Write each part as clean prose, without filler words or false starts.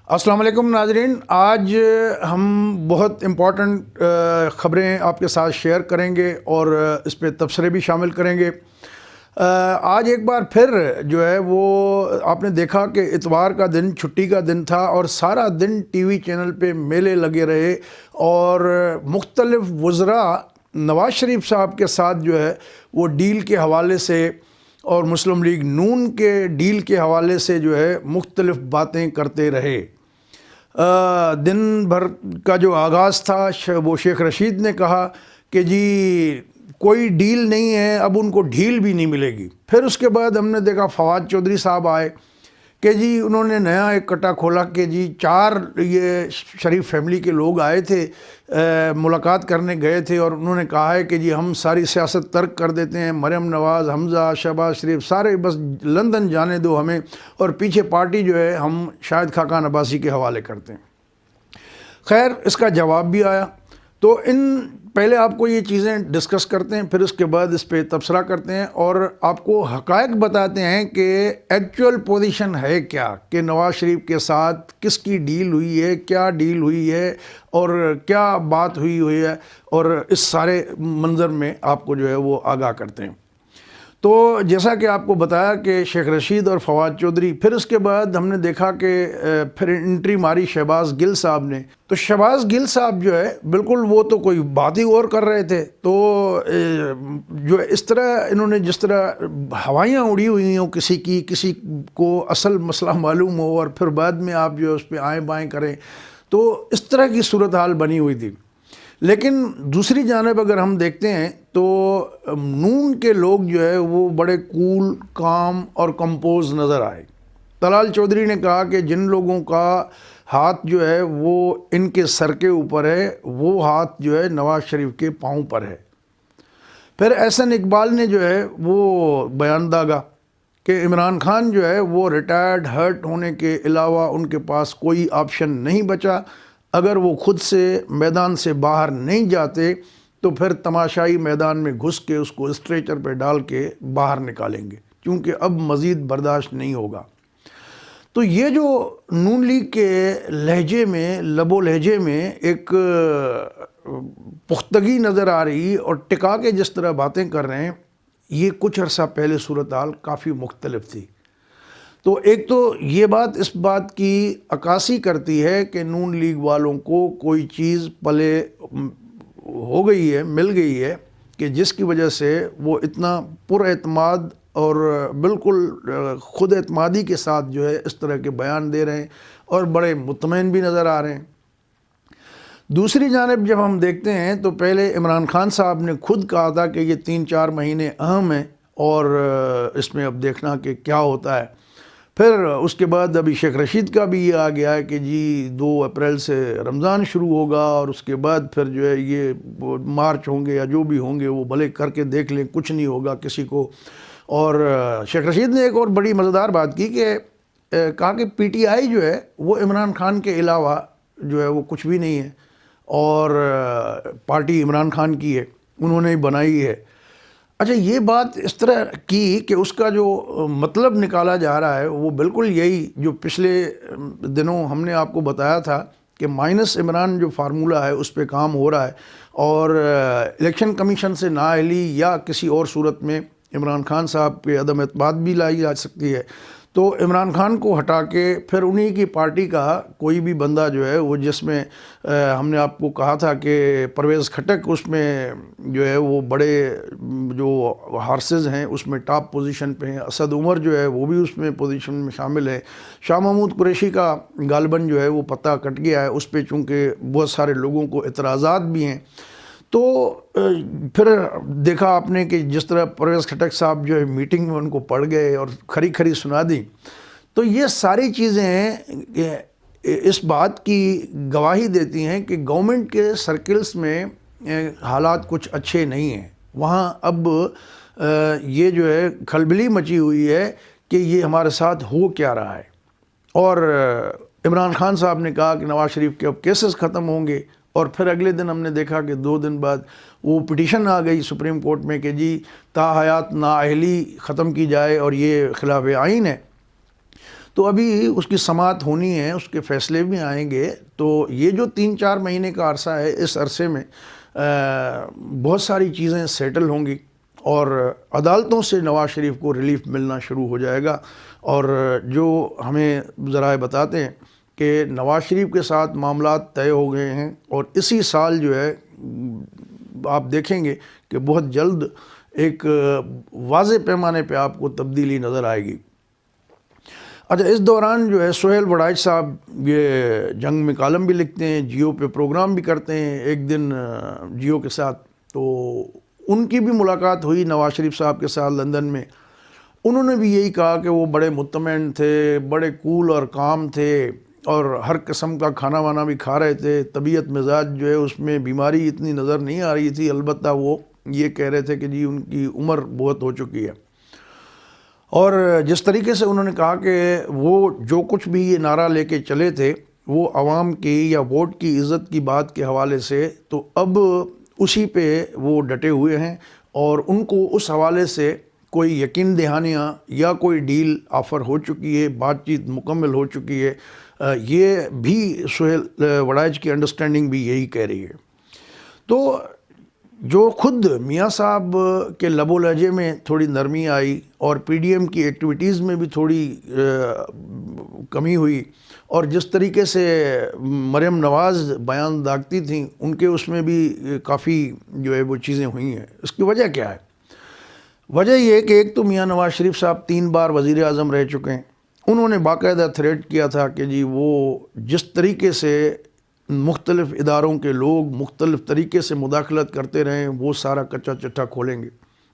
السلام علیکم ناظرین، آج ہم بہت امپورٹنٹ خبریں آپ کے ساتھ شیئر کریں گے اور اس پہ تبصرے بھی شامل کریں گے۔ آج ایک بار پھر جو ہے وہ آپ نے دیکھا کہ اتوار کا دن چھٹی کا دن تھا اور سارا دن ٹی وی چینل پہ میلے لگے رہے اور مختلف وزراء نواز شریف صاحب کے ساتھ جو ہے وہ ڈیل کے حوالے سے اور مسلم لیگ نون کے ڈیل کے حوالے سے جو ہے مختلف باتیں کرتے رہے۔ دن بھر کا جو آغاز تھا وہ شیخ رشید نے کہا کہ جی کوئی ڈیل نہیں ہے، اب ان کو ڈھیل بھی نہیں ملے گی۔ پھر اس کے بعد ہم نے دیکھا فواد چودھری صاحب آئے کہ جی انہوں نے نیا ایک کٹا کھولا کہ جی 4 یہ شریف فیملی کے لوگ آئے تھے، ملاقات کرنے گئے تھے اور انہوں نے کہا ہے کہ جی ہم ساری سیاست ترک کر دیتے ہیں، مریم نواز، حمزہ، شہباز شریف سارے بس لندن جانے دو ہمیں، اور پیچھے پارٹی جو ہے ہم شاہد خاقان عباسی کے حوالے کرتے ہیں۔ خیر اس کا جواب بھی آیا، تو پہلے آپ کو یہ چیزیں ڈسکس کرتے ہیں، پھر اس کے بعد اس پہ تبصرہ کرتے ہیں اور آپ کو حقائق بتاتے ہیں کہ ایکچول پوزیشن ہے کیا، کہ نواز شریف کے ساتھ کس کی ڈیل ہوئی ہے، کیا ڈیل ہوئی ہے اور کیا بات ہوئی ہے، اور اس سارے منظر میں آپ کو جو ہے وہ آگاہ کرتے ہیں۔ تو جیسا کہ آپ کو بتایا کہ شیخ رشید اور فواد چودھری، پھر اس کے بعد ہم نے دیکھا کہ پھر انٹری ماری شہباز گل صاحب نے، تو شہباز گل صاحب جو ہے بالکل وہ تو کوئی بات ہی اور کر رہے تھے، تو جو اس طرح انہوں نے جس طرح ہوائیاں اڑی ہوئی ہوں کسی کو اصل مسئلہ معلوم ہو اور پھر بعد میں آپ جو اس پہ آئیں بائیں کریں، تو اس طرح کی صورتحال بنی ہوئی تھی۔ لیکن دوسری جانب اگر ہم دیکھتے ہیں تو نون کے لوگ جو ہے وہ بڑے کول، کام اور کمپوز نظر آئے۔ طلال چودھری نے کہا کہ جن لوگوں کا ہاتھ جو ہے وہ ان کے سر کے اوپر ہے، وہ ہاتھ جو ہے نواز شریف کے پاؤں پر ہے۔ پھر احسن اقبال نے جو ہے وہ بیان داغا کہ عمران خان جو ہے وہ ریٹائرڈ ہرٹ ہونے کے علاوہ ان کے پاس کوئی آپشن نہیں بچا، اگر وہ خود سے میدان سے باہر نہیں جاتے تو پھر تماشائی میدان میں گھس کے اس کو اسٹریچر پہ ڈال کے باہر نکالیں گے، کیونکہ اب مزید برداشت نہیں ہوگا۔ تو یہ جو نون لیگ کے لہجے میں، لب و لہجے میں ایک پختگی نظر آ رہی اور ٹکا کے جس طرح باتیں کر رہے ہیں، یہ کچھ عرصہ پہلے صورتحال کافی مختلف تھی۔ تو ایک تو یہ بات اس بات کی عکاسی کرتی ہے کہ نون لیگ والوں کو کوئی چیز پلے ہو گئی ہے، مل گئی ہے، کہ جس کی وجہ سے وہ اتنا پر اعتماد اور بالکل خود اعتمادی کے ساتھ جو ہے اس طرح کے بیان دے رہے ہیں اور بڑے مطمئن بھی نظر آ رہے ہیں۔ دوسری جانب جب ہم دیکھتے ہیں تو پہلے عمران خان صاحب نے خود کہا تھا کہ یہ 3-4 مہینے اہم ہیں اور اس میں اب دیکھنا کہ کیا ہوتا ہے۔ پھر اس کے بعد ابھی شیخ رشید کا بھی یہ آ گیا ہے کہ جی 2 اپریل سے رمضان شروع ہوگا اور اس کے بعد پھر جو ہے یہ مارچ ہوں گے یا جو بھی ہوں گے وہ بھلے کر کے دیکھ لیں، کچھ نہیں ہوگا کسی کو۔ اور شیخ رشید نے ایک اور بڑی مزیدار بات کی کہ کہا کہ پی ٹی آئی جو ہے وہ عمران خان کے علاوہ جو ہے وہ کچھ بھی نہیں ہے اور پارٹی عمران خان کی ہے، انہوں نے بنائی ہے۔ اچھا یہ بات اس طرح کی کہ اس کا جو مطلب نکالا جا رہا ہے وہ بالکل یہی جو پچھلے دنوں ہم نے آپ کو بتایا تھا کہ مائنس عمران جو فارمولہ ہے اس پہ کام ہو رہا ہے اور الیکشن کمیشن سے نااہلی یا کسی اور صورت میں عمران خان صاحب پہ عدم اعتماد بھی لائی جا سکتی ہے، تو عمران خان کو ہٹا کے پھر انہی کی پارٹی کا کوئی بھی بندہ جو ہے وہ، جس میں ہم نے آپ کو کہا تھا کہ پرویز کھٹک اس میں جو ہے وہ بڑے جو ہارسز ہیں اس میں ٹاپ پوزیشن پہ ہیں، اسد عمر جو ہے وہ بھی اس میں پوزیشن میں شامل ہے، شاہ محمود قریشی کا غالباً جو ہے وہ پتہ کٹ گیا ہے، اس پہ چونکہ بہت سارے لوگوں کو اعتراضات بھی ہیں۔ تو پھر دیکھا آپ نے کہ جس طرح پرویز کھٹک صاحب جو ہے میٹنگ میں ان کو پڑھ گئے اور کھری کھری سنا دی، تو یہ ساری چیزیں اس بات کی گواہی دیتی ہیں کہ گورنمنٹ کے سرکلز میں حالات کچھ اچھے نہیں ہیں۔ وہاں اب یہ جو ہے کھلبلی مچی ہوئی ہے کہ یہ ہمارے ساتھ ہو کیا رہا ہے، اور عمران خان صاحب نے کہا کہ نواز شریف کے اب کیسز ختم ہوں گے، اور پھر اگلے دن ہم نے دیکھا کہ 2 دن بعد وہ پٹیشن آ گئی سپریم کورٹ میں کہ جی تا حیات نااہلی ختم کی جائے اور یہ خلاف آئین ہے۔ تو ابھی اس کی سماعت ہونی ہے، اس کے فیصلے بھی آئیں گے. تو یہ جو 3-4 مہینے کا عرصہ ہے، اس عرصے میں بہت ساری چیزیں سیٹل ہوں گی اور عدالتوں سے نواز شریف کو ریلیف ملنا شروع ہو جائے گا. اور جو ہمیں ذرائع بتاتے ہیں کہ نواز شریف کے ساتھ معاملات طے ہو گئے ہیں اور اسی سال جو ہے آپ دیکھیں گے کہ بہت جلد ایک واضح پیمانے پہ آپ کو تبدیلی نظر آئے گی. اچھا، اس دوران جو ہے سہیل وڑائچ صاحب یہ جنگ میں کالم بھی لکھتے ہیں، جیو پہ پروگرام بھی کرتے ہیں ایک دن جیو کے ساتھ. تو ان کی بھی ملاقات ہوئی نواز شریف صاحب کے ساتھ لندن میں. انہوں نے بھی یہی کہا کہ وہ بڑے مطمئن تھے، بڑے کول اور کام تھے اور ہر قسم کا کھانا وانا بھی کھا رہے تھے. طبیعت مزاج جو ہے اس میں بیماری اتنی نظر نہیں آ رہی تھی. البتہ وہ یہ کہہ رہے تھے کہ جی ان کی عمر بہت ہو چکی ہے. اور جس طریقے سے انہوں نے کہا کہ وہ جو کچھ بھی یہ نعرہ لے کے چلے تھے وہ عوام کی یا ووٹ کی عزت کی بات کے حوالے سے، تو اب اسی پہ وہ ڈٹے ہوئے ہیں اور ان کو اس حوالے سے کوئی یقین دہانیاں یا کوئی ڈیل آفر ہو چکی ہے، بات چیت مکمل ہو چکی ہے. یہ بھی سہیل وڑائچ کی انڈرسٹینڈنگ بھی یہی کہہ رہی ہے. تو جو خود میاں صاحب کے لب و لہجے میں تھوڑی نرمی آئی اور پی ڈی ایم کی ایکٹیویٹیز میں بھی تھوڑی کمی ہوئی اور جس طریقے سے مریم نواز بیان داغتی تھیں ان کے اس میں بھی کافی جو ہے وہ چیزیں ہوئی ہیں. اس کی وجہ کیا ہے؟ وجہ یہ ہے کہ ایک تو میاں نواز شریف صاحب 3 بار وزیر اعظم رہ چکے ہیں. انہوں نے باقاعدہ تھریٹ کیا تھا کہ جی وہ جس طریقے سے مختلف اداروں کے لوگ مختلف طریقے سے مداخلت کرتے رہیں وہ سارا کچا چٹھا کھولیں گے.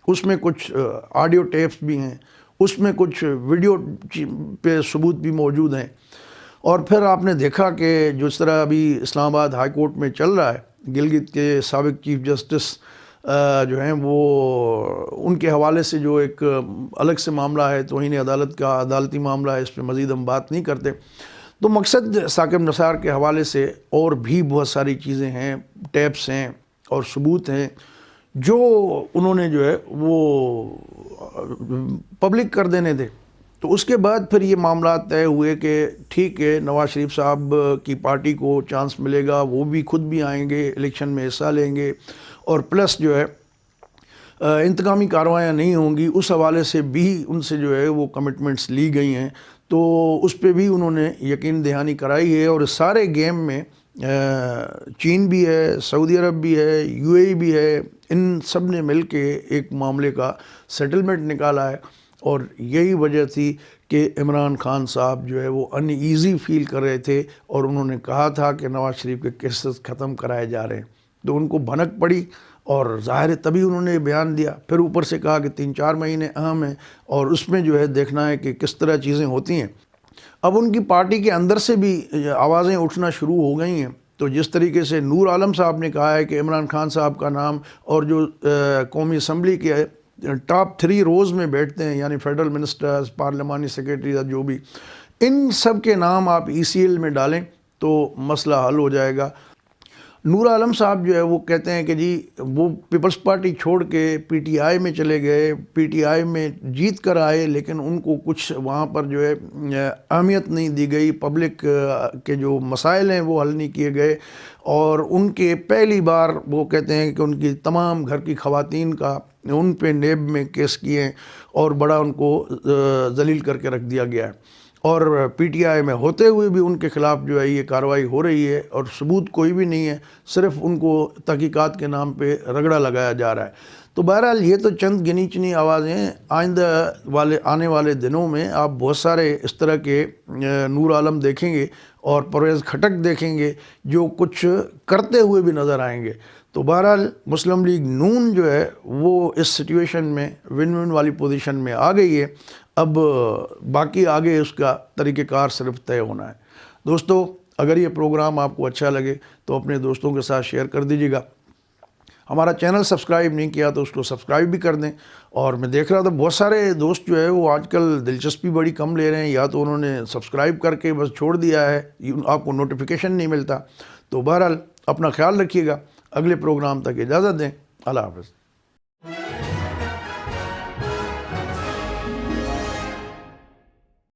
اس میں کچھ آڈیو ٹیپس بھی ہیں، اس میں کچھ ویڈیو پہ ثبوت بھی موجود ہیں. اور پھر آپ نے دیکھا کہ جس طرح ابھی اسلام آباد ہائی کورٹ میں چل رہا ہے، گلگت کے سابق چیف جسٹس جو ہیں وہ ان کے حوالے سے جو ایک الگ سے معاملہ ہے، توہین عدالت کا عدالتی معاملہ ہے، اس پہ مزید ہم بات نہیں کرتے. تو مقصد ثاقب نثار کے حوالے سے اور بھی بہت ساری چیزیں ہیں، ٹیپس ہیں اور ثبوت ہیں جو انہوں نے جو ہے وہ پبلک کر دینے تھے. تو اس کے بعد پھر یہ معاملات طے ہوئے کہ ٹھیک ہے نواز شریف صاحب کی پارٹی کو چانس ملے گا، وہ بھی خود بھی آئیں گے، الیکشن میں حصہ لیں گے اور پلس جو ہے انتقامی کارروائیاں نہیں ہوں گی. اس حوالے سے بھی ان سے جو ہے وہ کمٹمنٹس لی گئی ہیں. تو اس پہ بھی انہوں نے یقین دہانی کرائی ہے. اور سارے گیم میں چین بھی ہے، سعودی عرب بھی ہے، یو اے ای بھی ہے، ان سب نے مل کے ایک معاملے کا سیٹلمنٹ نکالا ہے. اور یہی وجہ تھی کہ عمران خان صاحب جو ہے وہ ان ایزی فیل کر رہے تھے اور انہوں نے کہا تھا کہ نواز شریف کے کیسز ختم کرائے جا رہے ہیں. تو ان کو بھنک پڑی اور ظاہر ہے تبھی انہوں نے بیان دیا. پھر اوپر سے کہا کہ 3-4 مہینے اہم ہیں اور اس میں جو ہے دیکھنا ہے کہ کس طرح چیزیں ہوتی ہیں. اب ان کی پارٹی کے اندر سے بھی آوازیں اٹھنا شروع ہو گئی ہیں. تو جس طریقے سے نور عالم صاحب نے کہا ہے کہ عمران خان صاحب کا نام اور جو قومی اسمبلی کے ٹاپ 3 روز میں بیٹھتے ہیں، یعنی فیڈرل منسٹرز، پارلیمانی سیکریٹری یا جو بھی، ان سب کے نام آپ ای سی ایل میں ڈالیں تو مسئلہ حل ہو جائے گا. نور عالم صاحب جو ہے وہ کہتے ہیں کہ جی وہ پیپلز پارٹی چھوڑ کے پی ٹی آئی میں چلے گئے، پی ٹی آئی میں جیت کر آئے لیکن ان کو کچھ وہاں پر جو ہے اہمیت نہیں دی گئی، پبلک کے جو مسائل ہیں وہ حل نہیں کیے گئے. اور ان کے پہلی بار وہ کہتے ہیں کہ ان کی تمام گھر کی خواتین کا ان پہ نیب میں کیس کیے اور بڑا ان کو ذلیل کر کے رکھ دیا گیا ہے. اور پی ٹی آئی میں ہوتے ہوئے بھی ان کے خلاف جو ہے یہ کارروائی ہو رہی ہے اور ثبوت کوئی بھی نہیں ہے، صرف ان کو تحقیقات کے نام پہ رگڑا لگایا جا رہا ہے. تو بہرحال یہ تو چند گنی چنی آوازیں. آنے والے دنوں میں آپ بہت سارے اس طرح کے نور عالم دیکھیں گے اور پرویز خٹک دیکھیں گے جو کچھ کرتے ہوئے بھی نظر آئیں گے. تو بہرحال مسلم لیگ نون جو ہے وہ اس سچویشن میں ون ون والی پوزیشن میں آ گئی ہے. اب باقی آگے اس کا طریقہ کار صرف طے ہونا ہے. دوستو اگر یہ پروگرام آپ کو اچھا لگے تو اپنے دوستوں کے ساتھ شیئر کر دیجیے گا. ہمارا چینل سبسکرائب نہیں کیا تو اس کو سبسکرائب بھی کر دیں. اور میں دیکھ رہا تھا بہت سارے دوست جو ہے وہ آج کل دلچسپی بڑی کم لے رہے ہیں، یا تو انہوں نے سبسکرائب کر کے بس چھوڑ دیا ہے، آپ کو نوٹیفیکیشن نہیں ملتا. تو بہرحال اپنا خیال رکھیے گا. اگلے پروگرام تک اجازت دیں. اللہ حافظ.